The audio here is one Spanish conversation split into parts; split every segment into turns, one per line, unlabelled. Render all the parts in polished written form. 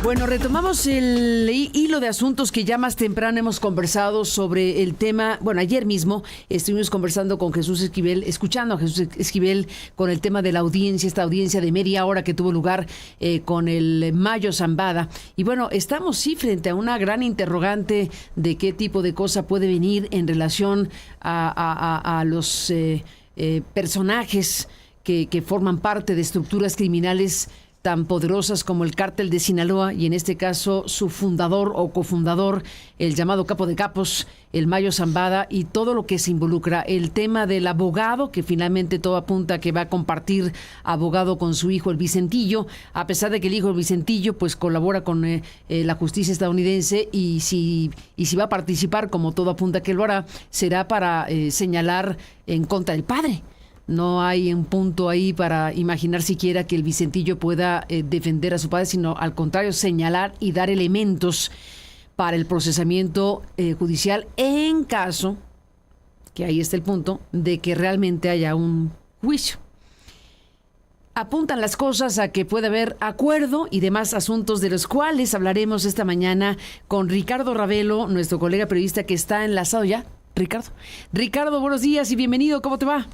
Bueno, retomamos el hilo de asuntos que ya más temprano hemos conversado sobre el tema. Bueno, ayer mismo estuvimos conversando con Jesús Esquivel, escuchando a Jesús Esquivel con el tema de la audiencia, esta audiencia de media hora que tuvo lugar con el Mayo Zambada. Y bueno, estamos sí frente a una gran interrogante de qué tipo de cosa puede venir en relación a los personajes que forman parte de estructuras criminales tan poderosas como el Cártel de Sinaloa y en este caso su fundador o cofundador, el llamado Capo de Capos, el Mayo Zambada, y todo lo que se involucra. El tema del abogado, que finalmente todo apunta a que va a compartir abogado con su hijo, el Vicentillo, a pesar de que el hijo, el Vicentillo, pues colabora con la justicia estadounidense y si va a participar, como todo apunta que lo hará, será para señalar en contra del padre. No hay un punto ahí para imaginar siquiera que el Vicentillo pueda defender a su padre, sino al contrario, señalar y dar elementos para el procesamiento judicial en caso, que ahí está el punto, de que realmente haya un juicio. Apuntan las cosas a que puede haber acuerdo y demás asuntos de los cuales hablaremos esta mañana con Ricardo Ravelo, nuestro colega periodista que está enlazado ya. Ricardo, buenos días y bienvenido, ¿cómo te va?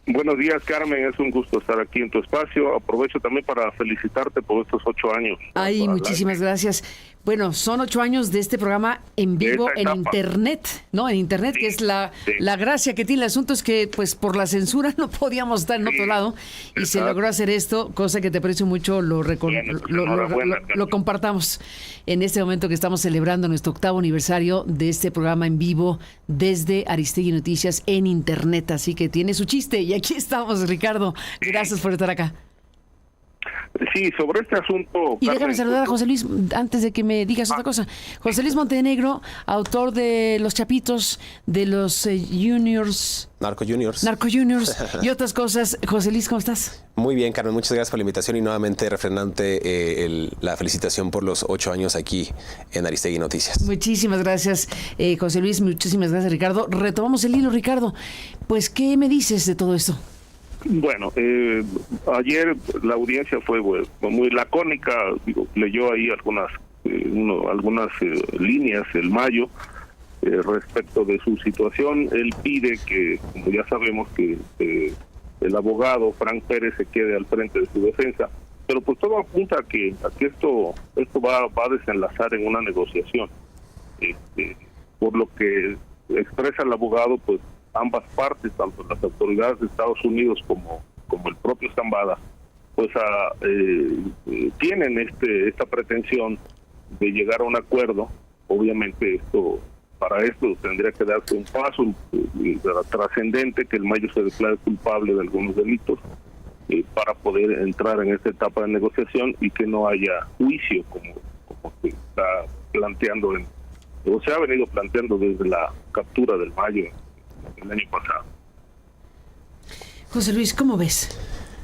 Buenos días, Carmen, es un gusto estar aquí en tu espacio. Aprovecho también para felicitarte por estos 8 años.
Ay, muchísimas gracias. Bueno, son 8 años de este programa en vivo en Internet, ¿no? En Internet, sí, que es la gracia que tiene el asunto, es que pues por la censura no podíamos estar en otro lado y se logró hacer esto, cosa que te aprecio mucho, lo compartamos en este momento que estamos celebrando nuestro 8º aniversario de este programa en vivo desde Aristegui Noticias en Internet, así que tiene su chiste y aquí estamos, Ricardo. Gracias por estar acá.
Sí, sobre este asunto...
Y déjame saludar a José Luis, antes de que me digas otra cosa. José Luis Montenegro, autor de Los Chapitos, de los Narco Juniors y otras cosas. José Luis, ¿cómo estás?
Muy bien, Carmen, muchas gracias por la invitación y nuevamente refrendante la felicitación por los 8 años aquí en Aristegui Noticias.
Muchísimas gracias, José Luis, muchísimas gracias, Ricardo. Retomamos el hilo, Ricardo. Pues, ¿qué me dices de todo esto?
Bueno, ayer la audiencia fue muy lacónica, leyó ahí algunas líneas el Mayo respecto de su situación. Él pide que, como ya sabemos, que el abogado Frank Pérez se quede al frente de su defensa, pero pues todo apunta a que esto va a desenlazar en una negociación. Por lo que expresa el abogado, pues ambas partes, tanto las autoridades de Estados Unidos como el propio Zambada, pues tienen esta pretensión de llegar a un acuerdo. Obviamente para esto tendría que darse un paso trascendente, que el Mayo se declare culpable de algunos delitos para poder entrar en esta etapa de negociación y que no haya juicio como se está planteando o se ha venido planteando desde la captura del Mayo el año pasado.
José Luis, ¿cómo ves?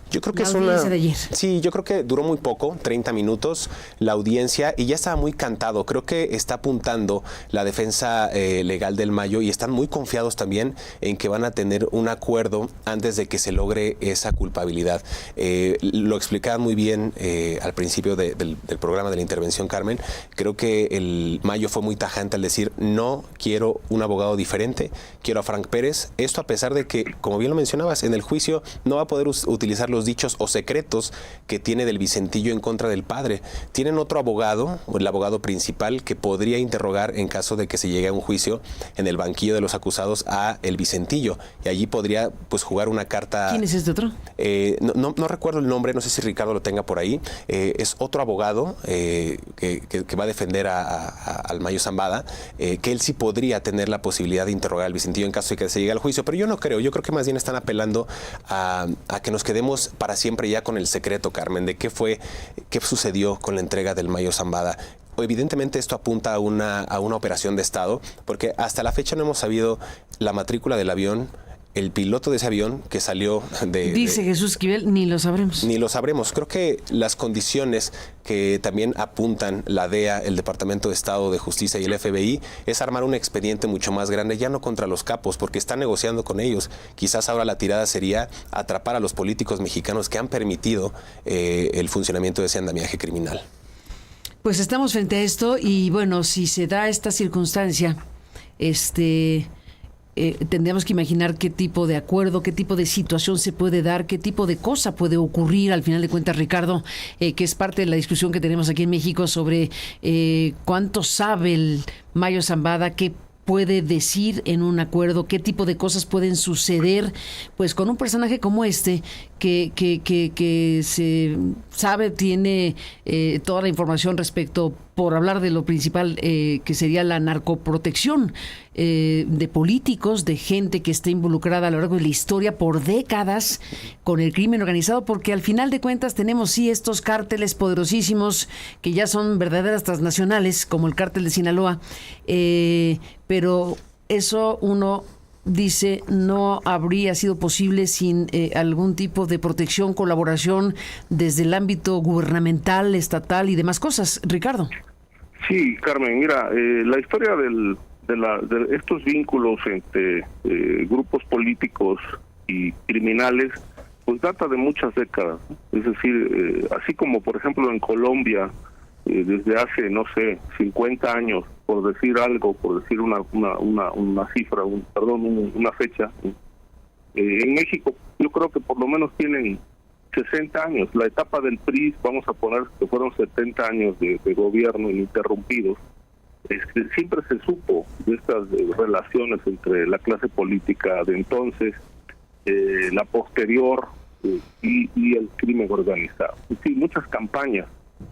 Yo creo que
la audiencia de ayer.
Sí, yo creo que duró muy poco, 30 minutos la audiencia, y ya estaba muy cantado. Creo que está apuntando la defensa legal del Mayo y están muy confiados también en que van a tener un acuerdo antes de que se logre esa culpabilidad. Lo explicaba muy bien al principio del programa de la intervención, Carmen. Creo que el Mayo fue muy tajante al decir: no quiero un abogado diferente, quiero a Frank Pérez. Esto a pesar de que, como bien lo mencionabas, en el juicio no va a poder utilizar los dichos o secretos que tiene del Vicentillo en contra del padre. Tienen otro abogado, el abogado principal, que podría interrogar en caso de que se llegue a un juicio en el banquillo de los acusados a el Vicentillo, y allí podría pues jugar una carta.
¿Quién es este otro?
No recuerdo el nombre, no sé si Ricardo lo tenga por ahí. Es otro abogado que va a defender al Mayo Zambada, que él sí podría tener la posibilidad de interrogar al Vicentillo en caso de que se llegue al juicio, pero yo no creo. Yo creo que más bien están apelando a que nos quedemos para siempre ya con el secreto, Carmen, de qué sucedió con la entrega del Mayo Zambada. Evidentemente esto apunta a una operación de Estado, porque hasta la fecha no hemos sabido la matrícula del avión, el piloto de ese avión que salió
Dice Jesús Esquivel, ni lo sabremos.
Ni lo sabremos. Creo que las condiciones que también apuntan la DEA, el Departamento de Estado de Justicia y el FBI, es armar un expediente mucho más grande, ya no contra los capos, porque están negociando con ellos. Quizás ahora la tirada sería atrapar a los políticos mexicanos que han permitido el funcionamiento de ese andamiaje criminal.
Pues estamos frente a esto y bueno, si se da esta circunstancia, tendríamos que imaginar qué tipo de acuerdo, qué tipo de situación se puede dar, qué tipo de cosa puede ocurrir. Al final de cuentas, Ricardo, que es parte de la discusión que tenemos aquí en México sobre cuánto sabe el Mayo Zambada, qué puede decir en un acuerdo, qué tipo de cosas pueden suceder, pues con un personaje como este que se sabe, tiene toda la información respecto, por hablar de lo principal, que sería la narcoprotección de políticos, de gente que esté involucrada a lo largo de la historia por décadas con el crimen organizado, porque al final de cuentas tenemos sí estos cárteles poderosísimos que ya son verdaderas transnacionales, como el cártel de Sinaloa, pero eso uno dice no habría sido posible sin algún tipo de protección, colaboración desde el ámbito gubernamental, estatal y demás cosas. Ricardo.
Sí, Carmen, mira, la historia de estos vínculos entre grupos políticos y criminales pues data de muchas décadas. Es decir, así como por ejemplo en Colombia desde hace, no sé, 50 años, por decir algo, por decir una cifra, una fecha. En México yo creo que por lo menos tienen 60 años. La etapa del PRI, vamos a poner que fueron 70 años de gobierno ininterrumpidos. Siempre se supo de estas relaciones entre la clase política de entonces, la posterior y el crimen organizado. Sí, muchas campañas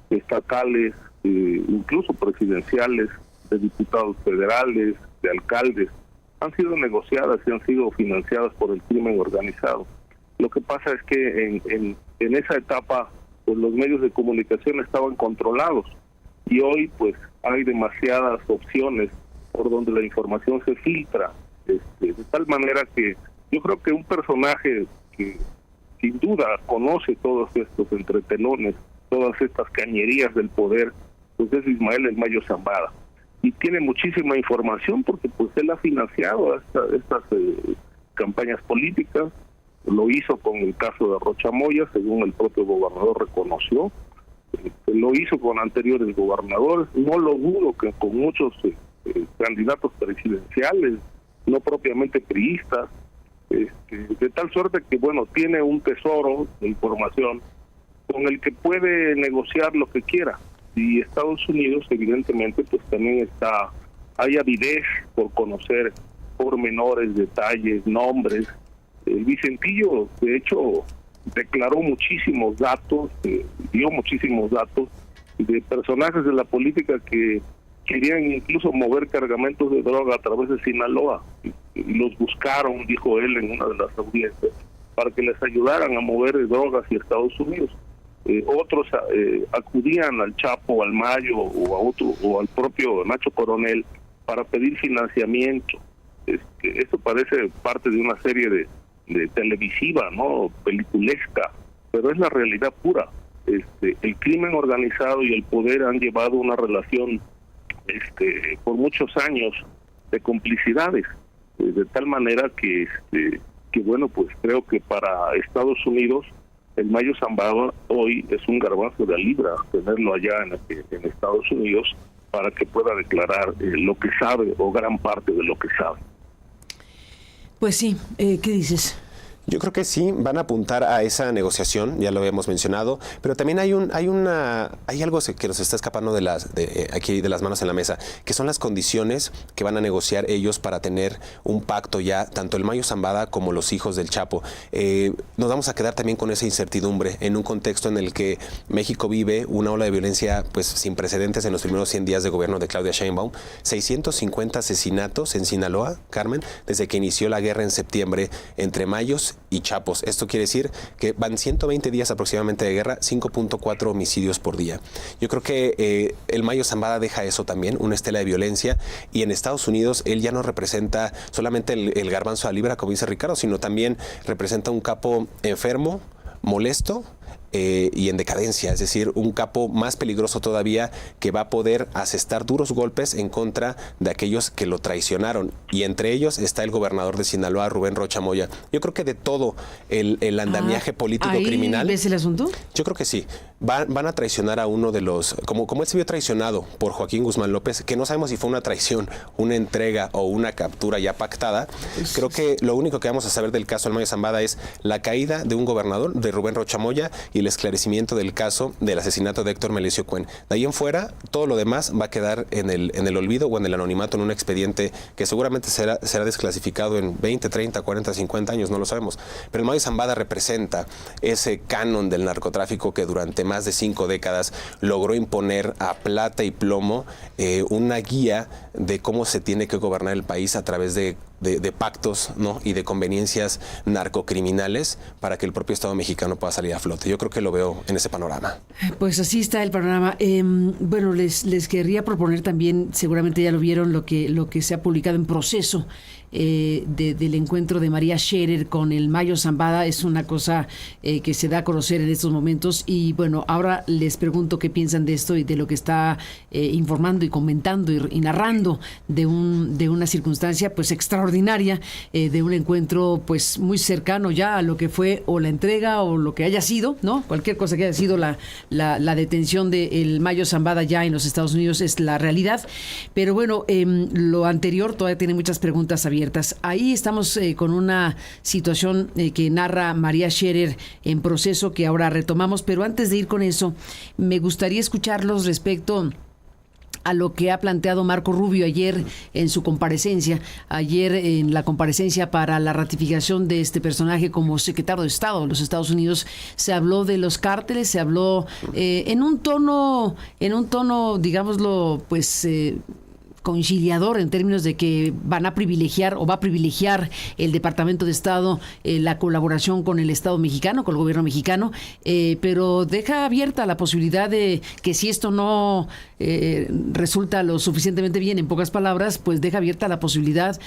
estatales, incluso presidenciales, de diputados federales, de alcaldes, han sido negociadas y han sido financiadas por el crimen organizado. Lo que pasa es que en esa etapa pues los medios de comunicación estaban controlados y hoy pues hay demasiadas opciones por donde la información se filtra, de tal manera que yo creo que un personaje que sin duda conoce todos estos entretelones, todas estas cañerías del poder, pues es Ismael El Mayo Zambada. Y tiene muchísima información porque pues él ha financiado estas campañas políticas, lo hizo con el caso de Rocha Moya, según el propio gobernador reconoció, lo hizo con anteriores gobernadores, no lo dudo que con muchos candidatos presidenciales, no propiamente priistas, de tal suerte que bueno, tiene un tesoro de información con el que puede negociar lo que quiera. Y Estados Unidos evidentemente pues también hay avidez por conocer pormenores, detalles, nombres. El Vicentillo de hecho declaró muchísimos datos, dio muchísimos datos de personajes de la política que querían incluso mover cargamentos de droga a través de Sinaloa, y los buscaron, dijo él en una de las audiencias, para que les ayudaran a mover drogas hacia Estados Unidos. Otros acudían al Chapo, al Mayo o al propio Nacho Coronel para pedir financiamiento. Esto parece parte de una serie de televisiva, no peliculesca, pero es la realidad pura. El crimen organizado y el poder han llevado una relación por muchos años de complicidades, de tal manera que bueno, pues creo que para Estados Unidos el Mayo Zambada hoy es un garbanzo de libra tenerlo allá en Estados Unidos para que pueda declarar lo que sabe o gran parte de lo que sabe.
Pues sí, ¿qué dices?
Yo creo que sí, van a apuntar a esa negociación, ya lo habíamos mencionado, pero también hay algo que nos está escapando de las manos en la mesa, que son las condiciones que van a negociar ellos para tener un pacto ya, tanto el Mayo Zambada como los hijos del Chapo. Nos vamos a quedar también con esa incertidumbre en un contexto en el que México vive una ola de violencia pues sin precedentes en los primeros 100 días de gobierno de Claudia Sheinbaum, 650 asesinatos en Sinaloa, Carmen, desde que inició la guerra en septiembre entre Mayos y Chapos. Esto quiere decir que van 120 días aproximadamente de guerra, 5.4 homicidios por día. Yo creo que el Mayo Zambada deja eso también, una estela de violencia, y en Estados Unidos él ya no representa solamente el garbanzo a libra, como dice Ricardo, sino también representa un capo enfermo, molesto, y en decadencia, es decir, un capo más peligroso todavía que va a poder asestar duros golpes en contra de aquellos que lo traicionaron, y entre ellos está el gobernador de Sinaloa, Rubén Rocha Moya. Yo creo que de todo el andamiaje político criminal...
¿Ves el asunto?
Yo creo que sí. Van a traicionar a uno de los... Como él se vio traicionado por Joaquín Guzmán López, que no sabemos si fue una traición, una entrega o una captura ya pactada. Creo que lo único que vamos a saber del caso del Mayo Zambada es la caída de un gobernador, de Rubén Rocha Moya, y el esclarecimiento del caso del asesinato de Héctor Melesio Cuen. De ahí en fuera, todo lo demás va a quedar en el olvido o en el anonimato, en un expediente que seguramente será desclasificado en 20, 30, 40, 50 años, no lo sabemos. Pero el Mayo Zambada representa ese canon del narcotráfico que durante más de 5 décadas logró imponer a plata y plomo una guía de cómo se tiene que gobernar el país a través de pactos, ¿no? Y de conveniencias narcocriminales para que el propio Estado mexicano pueda salir a flote. Yo creo que lo veo en ese panorama.
Pues así está el panorama. Bueno, les querría proponer también, seguramente ya lo vieron, lo que se ha publicado en Proceso, del encuentro de María Scherer con el Mayo Zambada. Es una cosa que se da a conocer en estos momentos, y bueno, ahora les pregunto qué piensan de esto y de lo que está informando y comentando y narrando de una circunstancia pues extraordinaria, de un encuentro pues muy cercano ya a lo que fue o la entrega o lo que haya sido, ¿no? Cualquier cosa que haya sido la detención del Mayo Zambada ya en los Estados Unidos es la realidad. Pero bueno, lo anterior todavía tiene muchas preguntas abiertas. Ahí estamos con una situación que narra María Scherer en Proceso, que ahora retomamos, pero antes de ir con eso, me gustaría escucharlos respecto a lo que ha planteado Marco Rubio ayer en su comparecencia, en la comparecencia para la ratificación de este personaje como secretario de Estado de los Estados Unidos. Se habló de los cárteles, se habló en un tono, digámoslo, pues conciliador, en términos de que van a privilegiar o va a privilegiar el Departamento de Estado la colaboración con el Estado mexicano, con el gobierno mexicano, pero deja abierta la posibilidad de que si esto no resulta lo suficientemente bien, en pocas palabras, pues deja abierta la posibilidad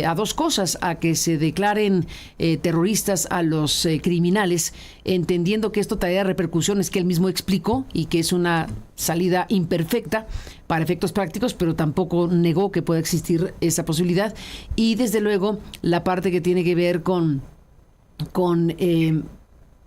a dos cosas: a que se declaren terroristas a los criminales, entendiendo que esto traerá repercusiones que él mismo explicó y que es una salida imperfecta para efectos prácticos, pero tampoco negó que pueda existir esa posibilidad. Y desde luego la parte que tiene que ver con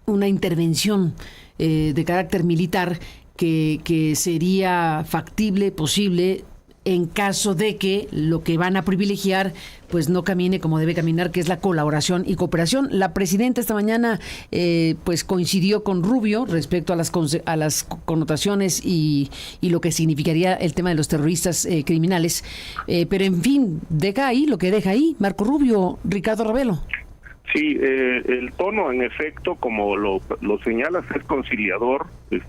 una intervención de carácter militar que sería factible, posible, en caso de que lo que van a privilegiar pues no camine como debe caminar, que es la colaboración y cooperación. La presidenta esta mañana pues coincidió con Rubio respecto a las connotaciones y lo que significaría el tema de los terroristas criminales, pero en fin, deja ahí lo que deja ahí Marco Rubio. Ricardo Ravelo.
Sí, el tono, en efecto, como lo señalas, es conciliador. Es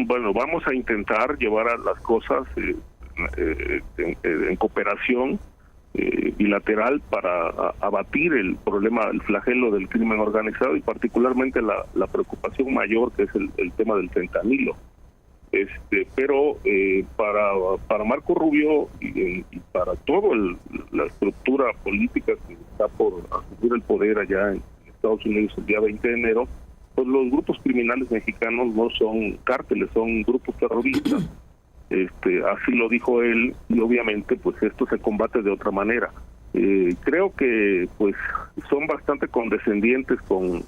bueno, vamos a intentar llevar a las cosas en cooperación bilateral para abatir el problema, el flagelo del crimen organizado, y particularmente la preocupación mayor, que es el tema del fentanilo. Pero para Marco Rubio y para toda la estructura política que está por asumir el poder allá en Estados Unidos el día 20 de enero, pues los grupos criminales mexicanos no son cárteles, son grupos terroristas. Así lo dijo él, y obviamente pues esto se combate de otra manera. Creo que pues son bastante condescendientes con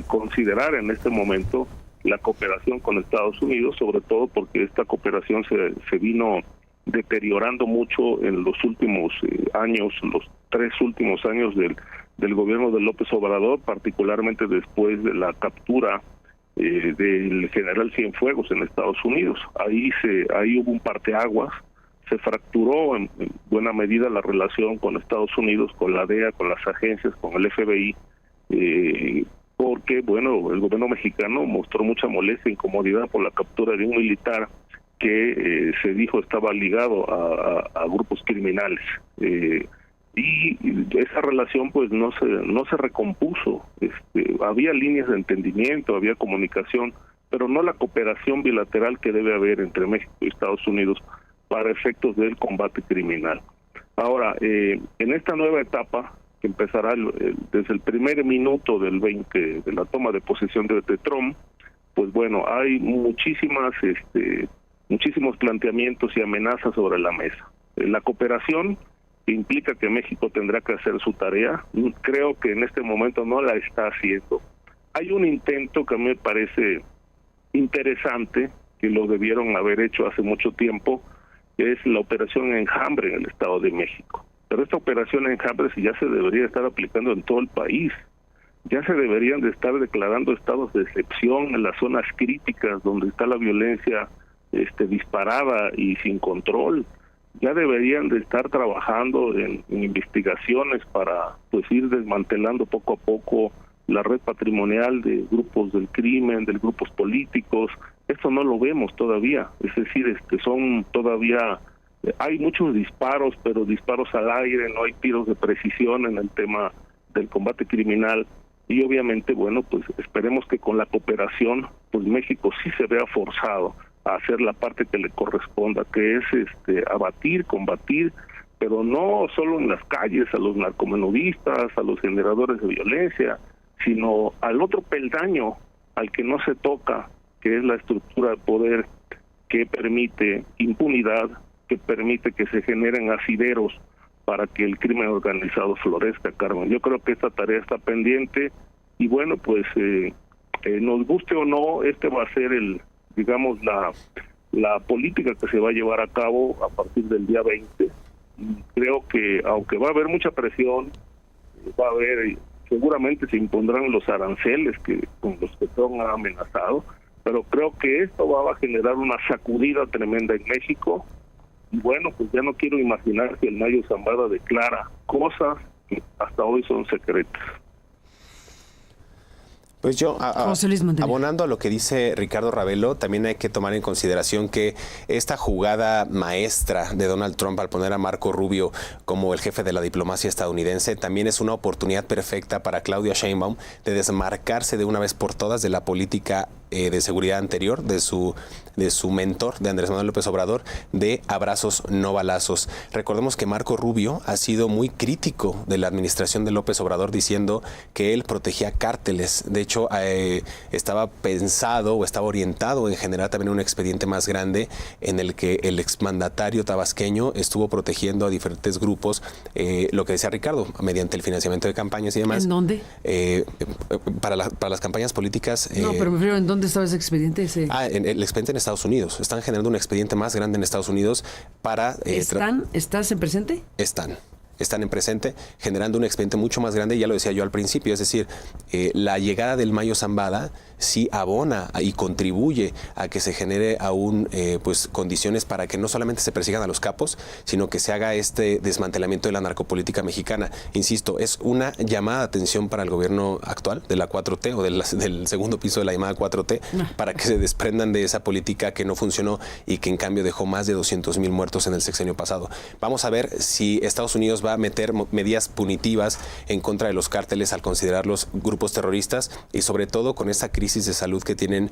considerar en este momento la cooperación con Estados Unidos, sobre todo porque esta cooperación se vino deteriorando mucho en los últimos años, los 3 últimos años del gobierno de López Obrador, particularmente después de la captura del general Cienfuegos en Estados Unidos. Ahí hubo un parteaguas, se fracturó en buena medida la relación con Estados Unidos, con la DEA, con las agencias, con el FBI, porque bueno, el gobierno mexicano mostró mucha molestia e incomodidad por la captura de un militar que se dijo estaba ligado a grupos criminales. Y esa relación pues no se recompuso. Había líneas de entendimiento, había comunicación, pero no la cooperación bilateral que debe haber entre México y Estados Unidos para efectos del combate criminal. Ahora, en esta nueva etapa, que empezará desde el primer minuto del 20 de la toma de posesión de Trump, pues bueno, hay muchísimos planteamientos y amenazas sobre la mesa. La cooperación implica que México tendrá que hacer su tarea. Creo que en este momento no la está haciendo. Hay un intento que a mí me parece interesante, que lo debieron haber hecho hace mucho tiempo, que es la operación Enjambre en el Estado de México. Pero esta operación Enjambre ya se debería estar aplicando en todo el país. Ya se deberían de estar declarando estados de excepción en las zonas críticas donde está la violencia disparada y sin control. Ya deberían de estar trabajando en investigaciones para pues ir desmantelando poco a poco la red patrimonial de grupos del crimen, de grupos políticos. Esto no lo vemos todavía, es decir, son todavía, hay muchos disparos, pero disparos al aire, no hay tiros de precisión en el tema del combate criminal. Y obviamente, bueno, pues esperemos que con la cooperación, pues México sí se vea forzado a hacer la parte que le corresponda, que es abatir, combatir, pero no solo en las calles, a los narcomenudistas, a los generadores de violencia, sino al otro peldaño al que no se toca, que es la estructura de poder que permite impunidad, que permite que se generen asideros para que el crimen organizado florezca, Carmen. Yo creo que esta tarea está pendiente y bueno, pues nos guste o no, va a ser la política que se va a llevar a cabo a partir del día 20. Y creo que aunque va a haber mucha presión, seguramente se impondrán los aranceles con los que Trump ha amenazado, pero creo que esto va a generar una sacudida tremenda en México. Y bueno, pues ya no quiero imaginar que el Mayo Zambada declara cosas que hasta hoy son secretas.
Pues yo, abonando a lo que dice Ricardo Ravelo, también hay que tomar en consideración que esta jugada maestra de Donald Trump al poner a Marco Rubio como el jefe de la diplomacia estadounidense también es una oportunidad perfecta para Claudia Sheinbaum de desmarcarse de una vez por todas de la política de seguridad anterior, de su mentor, de Andrés Manuel López Obrador, de abrazos no balazos. Recordemos que Marco Rubio ha sido muy crítico de la administración de López Obrador, diciendo que él protegía cárteles. De hecho, estaba pensado o estaba orientado en generar también un expediente más grande en el que el exmandatario tabasqueño estuvo protegiendo a diferentes grupos, lo que decía Ricardo, mediante el financiamiento de campañas y demás.
¿En dónde?
Para las campañas políticas.
No, pero me refiero, ¿en dónde estaba ese expediente?
En el expediente en Estados Unidos. Están generando un expediente más grande en Estados Unidos para...
¿Estás en presente?
Están en presente, generando un expediente mucho más grande, ya lo decía yo al principio, es decir, la llegada del Mayo Zambada sí abona y contribuye a que se genere aún pues condiciones para que no solamente se persigan a los capos, sino que se haga este desmantelamiento de la narcopolítica mexicana. Insisto, es una llamada de atención para el gobierno actual de la 4T o del segundo piso de la llamada 4T, para que se desprendan de esa política que no funcionó y que en cambio dejó más de 200,000 muertos en el sexenio pasado. Vamos a ver si Estados Unidos va a meter medidas punitivas en contra de los cárteles al considerarlos grupos terroristas y sobre todo con esta crisis de salud que tienen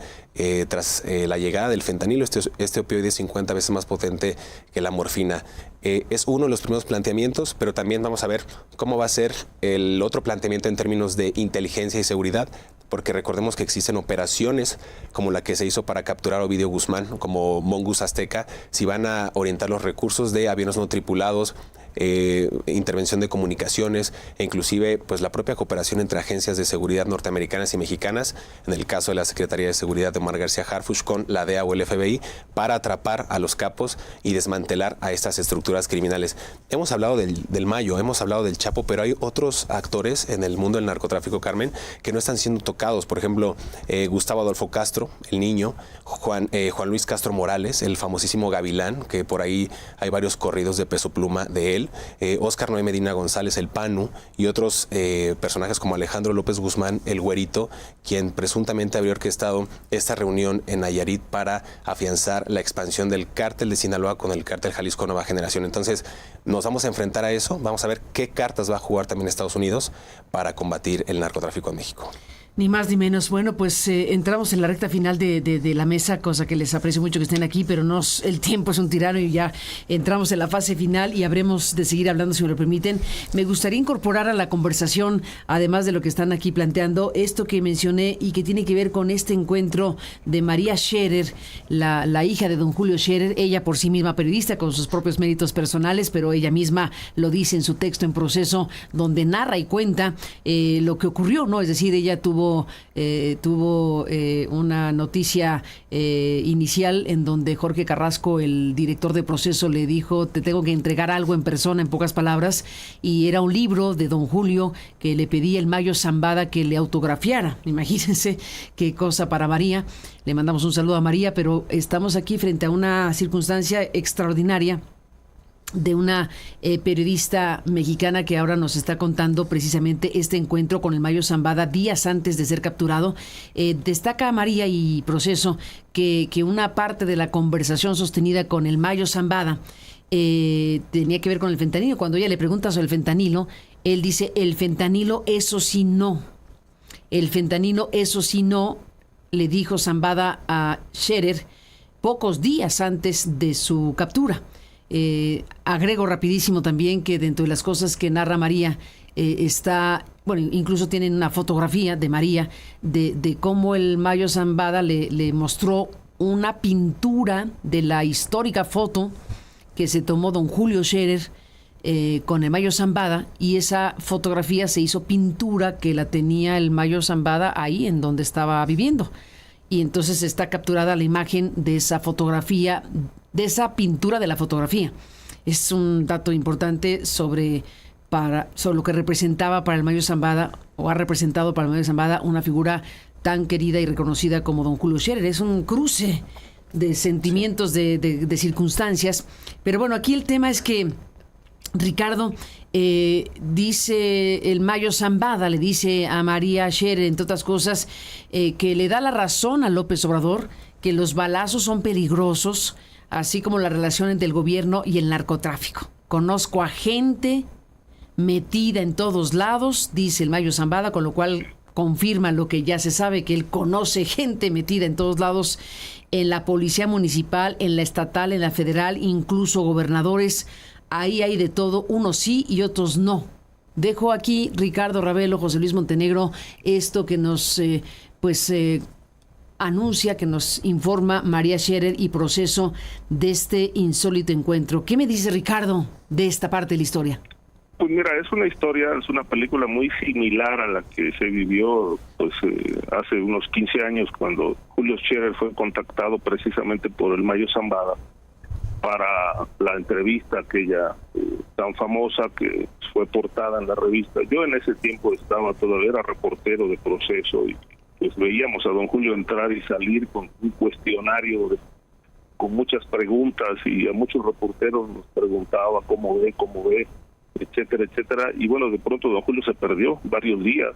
tras la llegada del fentanilo, este opioide 50 veces más potente que la morfina. Es uno de los primeros planteamientos, pero también vamos a ver cómo va a ser el otro planteamiento en términos de inteligencia y seguridad, porque recordemos que existen operaciones como la que se hizo para capturar a Ovidio Guzmán, como Mongoose Azteca, si van a orientar los recursos de aviones no tripulados, intervención de comunicaciones e inclusive pues la propia cooperación entre agencias de seguridad norteamericanas y mexicanas, en el caso de la Secretaría de Seguridad de Omar García Harfuch con la DEA o el FBI, para atrapar a los capos y desmantelar a estas estructuras criminales. Hemos hablado del Mayo, hemos hablado del Chapo, pero hay otros actores en el mundo del narcotráfico, Carmen, que no están siendo tocados. Por ejemplo, Gustavo Adolfo Castro, el niño, Juan Luis Castro Morales, el famosísimo Gavilán, que por ahí hay varios corridos de Peso Pluma de él, Óscar Noé Medina González, el Panu, y otros personajes como Alejandro López Guzmán, el Güerito, quien presuntamente habría orquestado esta reunión en Nayarit para afianzar la expansión del cártel de Sinaloa con el cártel Jalisco Nueva Generación. Entonces, nos vamos a enfrentar a eso, vamos a ver qué cartas va a jugar también Estados Unidos para combatir el narcotráfico en México.
Ni más ni menos. Bueno, pues entramos en la recta final de la mesa, cosa que les aprecio mucho que estén aquí, pero el tiempo es un tirano y ya entramos en la fase final y habremos de seguir hablando, si me lo permiten. Me gustaría incorporar a la conversación, además de lo que están aquí planteando, esto que mencioné y que tiene que ver con este encuentro de María Scherer, la hija de don Julio Scherer, ella por sí misma periodista con sus propios méritos personales, pero ella misma lo dice en su texto En Proceso, donde narra y cuenta lo que ocurrió, ¿no? Es decir, ella tuvo una noticia inicial en donde Jorge Carrasco, el director de Proceso, le dijo: te tengo que entregar algo en persona, en pocas palabras, y era un libro de don Julio que le pedía el Mayo Zambada que le autografiara. Imagínense qué cosa para María. Le mandamos un saludo a María, pero estamos aquí frente a una circunstancia extraordinaria de una periodista mexicana que ahora nos está contando precisamente este encuentro con el Mayo Zambada días antes de ser capturado. Destaca María y Proceso que una parte de la conversación sostenida con el Mayo Zambada tenía que ver con el fentanilo. Cuando ella le pregunta sobre el fentanilo, él dice: el fentanilo, eso sí no. El fentanilo, eso sí no, le dijo Zambada a Scherer pocos días antes de su captura. Agrego rapidísimo también que dentro de las cosas que narra María está, bueno, incluso tienen una fotografía de María de cómo el Mayo Zambada le mostró una pintura de la histórica foto que se tomó don Julio Scherer con el Mayo Zambada, y esa fotografía se hizo pintura que la tenía el Mayo Zambada ahí en donde estaba viviendo. Y entonces está capturada la imagen de esa fotografía, de esa pintura de la fotografía. Es un dato importante sobre lo que representaba para el Mayo Zambada, o ha representado para el Mayo Zambada, una figura tan querida y reconocida como don Julio Scherer. Es un cruce de sentimientos, de circunstancias. Pero bueno, aquí el tema es que Ricardo, dice el Mayo Zambada, le dice a María Scherer, entre otras cosas, que le da la razón a López Obrador, que los balazos son peligrosos, así como la relación entre el gobierno y el narcotráfico. Conozco a gente metida en todos lados, dice el Mayo Zambada, con lo cual confirma lo que ya se sabe, que él conoce gente metida en todos lados, en la policía municipal, en la estatal, en la federal, incluso gobernadores. Ahí hay de todo, unos sí y otros no. Dejo aquí, Ricardo Ravelo, José Luis Montenegro, esto que nos anuncia, que nos informa María Scherer y Proceso de este insólito encuentro. ¿Qué me dice, Ricardo, de esta parte de la historia?
Pues mira, es una película muy similar a la que se vivió hace unos 15 años, cuando Julio Scherer fue contactado precisamente por el Mayo Zambada para la entrevista aquella tan famosa que fue portada en la revista. Yo en ese tiempo todavía era reportero de Proceso, y pues veíamos a don Julio entrar y salir con un cuestionario con muchas preguntas, y a muchos reporteros nos preguntaba cómo ve, etcétera, etcétera. Y bueno, de pronto don Julio se perdió varios días.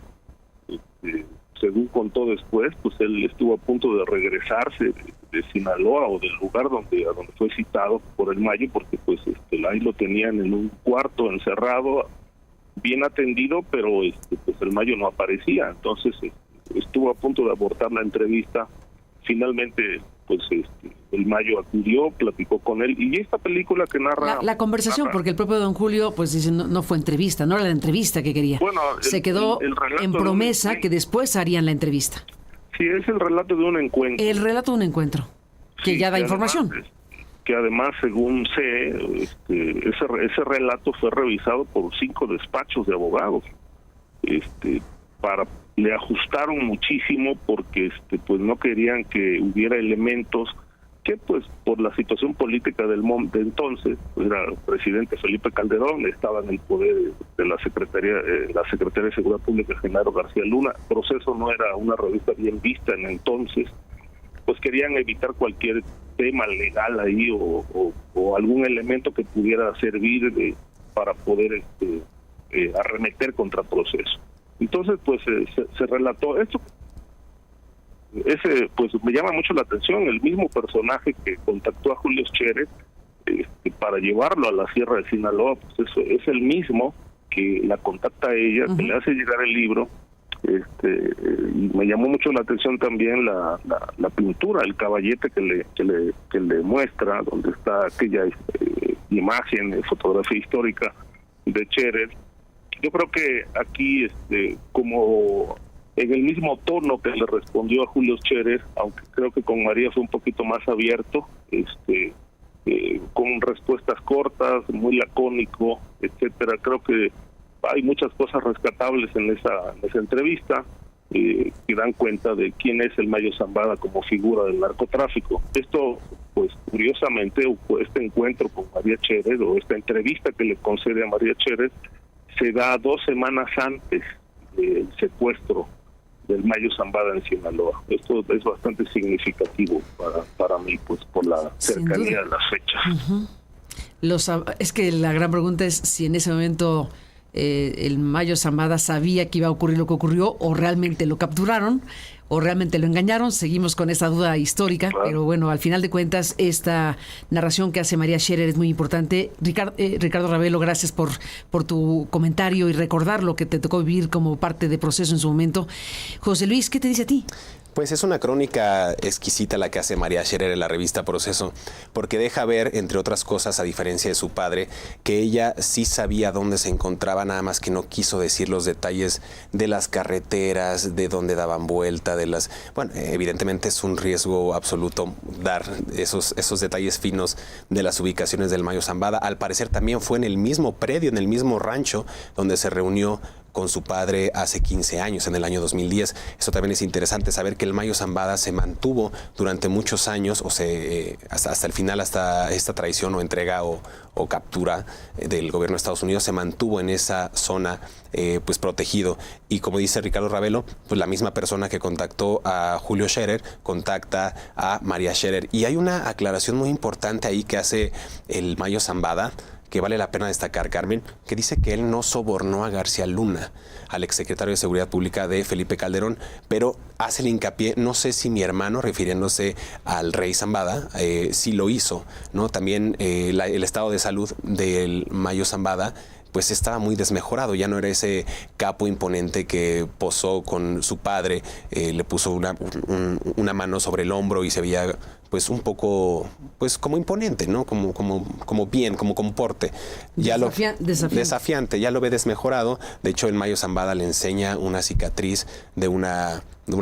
Según contó después, pues él estuvo a punto de regresarse de Sinaloa, o del lugar a donde fue citado por el Mayo, porque pues ahí lo tenían en un cuarto encerrado, bien atendido, pero pues el Mayo no aparecía. Entonces estuvo a punto de abortar la entrevista. Finalmente pues el Mayo acudió, platicó con él, y esta película que narra
la conversación, porque el propio don Julio pues dice no fue entrevista, no era la entrevista que quería. Bueno, se quedó en promesa que después harían la entrevista.
Sí, es el relato de un encuentro.
El relato de un encuentro, que sí, ya da información.
Que además, según sé, ese relato fue revisado por 5 despachos de abogados. Le ajustaron muchísimo porque pues no querían que hubiera elementos que, pues, por la situación política de entonces, pues, era el presidente Felipe Calderón, estaba en el poder de la Secretaría de Seguridad Pública, Genaro García Luna. Proceso no era una revista bien vista en entonces, pues querían evitar cualquier tema legal ahí o algún elemento que pudiera servir para poder arremeter contra Proceso. Entonces, pues se relató esto. Pues me llama mucho la atención, el mismo personaje que contactó a Julio Scherer para llevarlo a la Sierra de Sinaloa, pues eso es el mismo que la contacta a ella, que le hace llegar el libro, y Me llamó mucho la atención también la pintura, el caballete que le muestra, donde está aquella imagen, fotografía histórica de Scherer. Yo creo que aquí, como en el mismo tono que le respondió a Julio Scherer, aunque creo que con María fue un poquito más abierto, con respuestas cortas, muy lacónico, etcétera. Creo que hay muchas cosas rescatables en esa entrevista que dan cuenta de quién es el Mayo Zambada como figura del narcotráfico. Esto, pues curiosamente, este encuentro con María Scherer, o esta entrevista que le concede a María Scherer, se da 2 semanas antes del secuestro del Mayo Zambada en Sinaloa. Esto es bastante significativo para mí, pues por la cercanía de las fechas.
Es que la gran pregunta es si en ese momento el Mayo Zambada sabía que iba a ocurrir lo que ocurrió, o realmente lo capturaron, o realmente lo engañaron. Seguimos con esa duda histórica, claro. Pero bueno, al final de cuentas, esta narración que hace María Scherer es muy importante. Ricardo Ravelo, gracias por tu comentario y recordar lo que te tocó vivir como parte de proceso en su momento. José Luis, ¿qué te dice a ti?
Pues es una crónica exquisita la que hace María Scherer en la revista Proceso, porque deja ver, entre otras cosas, a diferencia de su padre, que ella sí sabía dónde se encontraba, nada más que no quiso decir los detalles de las carreteras, de dónde daban vuelta, Bueno, evidentemente es un riesgo absoluto dar esos detalles finos de las ubicaciones del Mayo Zambada. Al parecer también fue en el mismo predio, en el mismo rancho, donde se reunió con su padre hace 15 años, en el año 2010. Eso también es interesante, saber que el Mayo Zambada se mantuvo durante muchos años, hasta el final, hasta esta traición o entrega o captura del gobierno de Estados Unidos, se mantuvo en esa zona pues protegido. Y como dice Ricardo Ravelo, pues la misma persona que contactó a Julio Scherer contacta a María Scherer. Y hay una aclaración muy importante ahí que hace el Mayo Zambada, que vale la pena destacar, Carmen, que dice que él no sobornó a García Luna, al exsecretario de Seguridad Pública de Felipe Calderón, pero hace el hincapié, no sé si mi hermano, refiriéndose al rey Zambada, sí lo hizo, ¿no? También el estado de salud del Mayo Zambada pues estaba muy desmejorado, ya no era ese capo imponente que posó con su padre, le puso una mano sobre el hombro y se veía pues un poco, pues como imponente, ¿no? Como bien, como porte. Desafiante, ya lo ve desmejorado. De hecho, el Mayo Zambada le enseña una cicatriz de una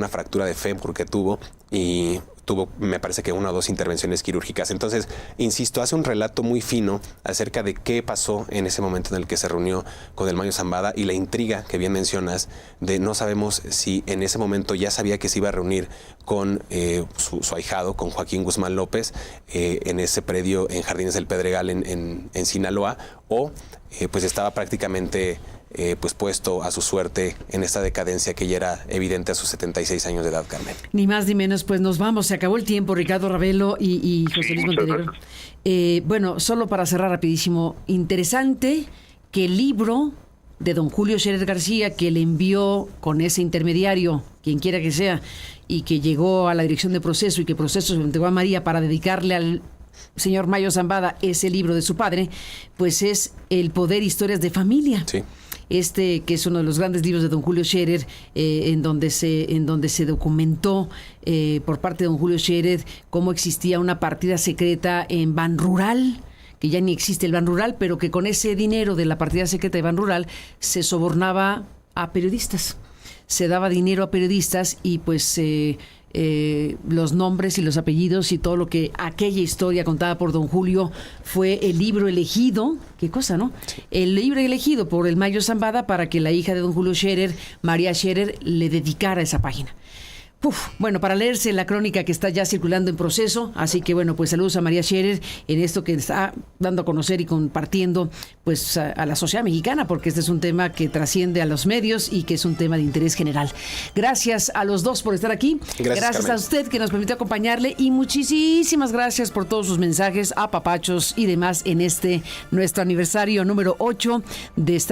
fractura de fémur que tuvo, y tuvo, me parece que 1 o 2 intervenciones quirúrgicas. Entonces, insisto, hace un relato muy fino acerca de qué pasó en ese momento en el que se reunió con el Mayo Zambada, y la intriga que bien mencionas de no sabemos si en ese momento ya sabía que se iba a reunir con su ahijado, con Joaquín Guzmán López, en ese predio en Jardines del Pedregal en Sinaloa, o pues estaba prácticamente pues puesto a su suerte en esta decadencia que ya era evidente a sus 76 años de edad, Carmen.
Ni más ni menos, pues nos vamos, se acabó el tiempo, Ricardo Ravelo y José Luis Montenegro. Bueno, solo para cerrar rapidísimo, interesante que el libro de don Julio Scherer García, que le envió con ese intermediario, quien quiera que sea, y que llegó a la dirección de Proceso, y que Proceso se lo entregó a María para dedicarle al señor Mayo Zambada ese libro de su padre, pues es El Poder, Historias de Familia.
Sí.
Que es uno de los grandes libros de don Julio Scherer, en donde se documentó por parte de don Julio Scherer cómo existía una partida secreta en Ban Rural, que ya ni existe el Ban Rural, pero que con ese dinero de la partida secreta de Ban Rural se sobornaba a periodistas. Se daba dinero a periodistas y pues los nombres y los apellidos y todo lo que aquella historia contada por don Julio fue el libro elegido, qué cosa, ¿no? Sí. El libro elegido por el Mayo Zambada para que la hija de don Julio Scherer, María Scherer, le dedicara esa página. Bueno, para leerse la crónica que está ya circulando en Proceso, así que bueno, pues saludos a María Scherer en esto que está dando a conocer y compartiendo pues a la sociedad mexicana, porque este es un tema que trasciende a los medios y que es un tema de interés general. Gracias a los dos por estar aquí. Gracias a usted que nos permitió acompañarle, y muchísimas gracias por todos sus mensajes, apapachos y demás en nuestro aniversario número 8 de estar